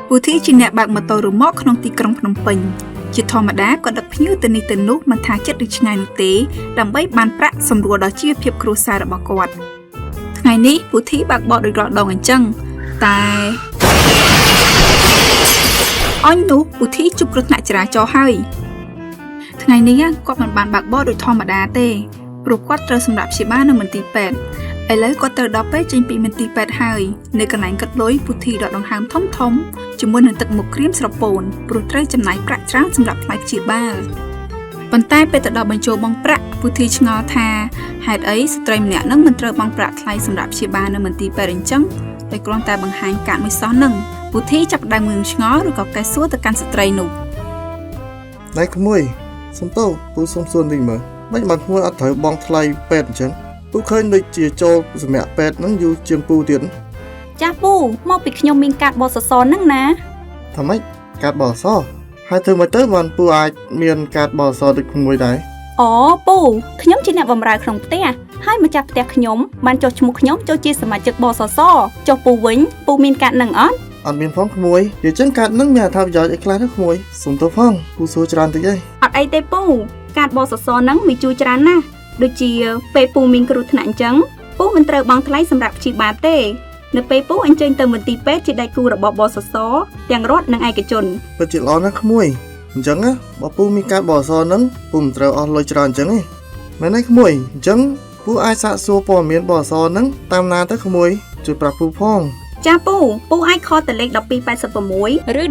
ពូធីជាអ្នកបើកម៉ូតូរ៉ឺម៉កក្នុងទីក្រុងភ្នំពេញជាធម្មតាក៏ដឹកភ្ញៀវទៅនេះទៅនោះមិនថាចិត្តឬឆ្ងាយនោះទេដើម្បីបានប្រាក់សម្រួលដល់ជីវភាពគ្រួសាររបស់គាត់ថ្ងៃនេះពូធីបើកបរដោយរាល់ដងអញ្ចឹងតែអញនោះពូធីជួបគ្រោះថ្នាក់ចរាចរណ៍ហើយថ្ងៃនេះគាត់មិនបានបើកបរដោយធម្មតាទេព្រោះគាត់ត្រូវសម្រាប់ព្យាបាលនៅមន្ទីរពេទ្យឥឡូវគាត់ត្រូវដល់ពេលចេញពីមន្ទីរពេទ្យហើយនៅកន្លែងកាត់លុយពូធីដកដង្ហើមធំជាមួយនឹងទឹកមុខក្រៀមស្រពោនព្រោះត្រូវចំណាយប្រាក់ច្រើនសម្រាប់ថ្លៃព្យាបាលប៉ុន្តែពេលទៅដល់បញ្ចូលបង់ប្រាក់ពូធីឆ្ងល់ថាហេតុអីស្ត្រីម្នាក់នឹងមិនត្រូវបង់ប្រាក់ថ្លៃសម្រាប់ព្យាបាលនៅមន្ទីរពេទ្យអញ្ចឹងតែគ្រាន់តែបង្ហាញកាតមួយសោះនឹងពូធីចាប់ដើមងឿងឆ្ងល់ឬក៏កែសួរទៅកាន់ស្ត្រីនោះណៃក្មួយសុំទោសពូសុំសួរនេះមើលមិនបានក្មួយអត់ត្រូវបង់ថ្លៃពេទ្យអញ្ចឹងពូឃើញដូចជាចូលសម្រាប់ពេទ្យហ្នឹងយូរជាងពូទៀតចាស់ពូមកពីខ្ញុំមានកាតបសសហ្នឹងណាថាម៉េចកាតបសហើយធ្វើមកទៅបានពូអាចមានកាតបសដូចក្មួយដែរអូពូខ្ញុំជាអ្នកបម្រើក្នុងផ្ទះហើយម្ចាស់ផ្ទះខ្ញុំបានចុះឈ្មោះខ្ញុំចូលជាសមាជិកបសសចុះពូវិញពូមានកាតហ្នឹងអត់អត់មានផងក្មួយនិយាយចឹងកាតហ្នឹងមានអត្ថប្រយោជន៍អីខ្លះទេក្មួយសុំទោសផងពូសួរច្រើនតិចហើយអត់អីទេពូកាតបសសហ្នឹងវាជួយច្រើនណាស់ដូចជាពេលពូមានគ្រោះថ្នាក់អញ្ចឹងពូមិនត្រូវបង់ថ្លៃសម្រាប់ព្យាបាលទេនៅពេលពូអញ្ជើញទៅមន្ទីរពេទ្យជាដៃគូរបស់បសសទាំងរដ្ឋនិងឯកជនពិតជាល្អណាស់ក្មួយអញ្ចឹងណាបើពូមានកាតបសហ្នឹងពូមិនត្រូវអស់លុយច្រើនអញ្ចឹងទេមែនទេក្មួយអញ្ចឹងពូអាចសាកសួរព័ត៌មានបសសហ្នឹងតាមណាទៅក្មួយជួយប្រាប់ពូផងចាពូអាចខលទៅលេខ1286ឬ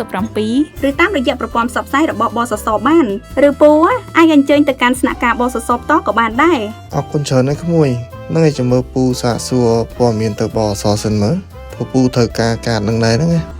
1297ឬតាមរយៈប្រព័ន្ធផ្សព្វផ្សាយរបស់បសសបានឬពូអាចអញ្ជើញទៅកាន់ស្នាក់ការបសសផ្ទាល់ក៏បានដែរអរគុណច្រើនណាស់ក្មួយនឹងឲ្យចាំមើលពូសាកសួរព័ត៌មានទៅបសសសិនមើលព្រោះពូត្រូវការកាតនឹងដែរហ្នឹងណា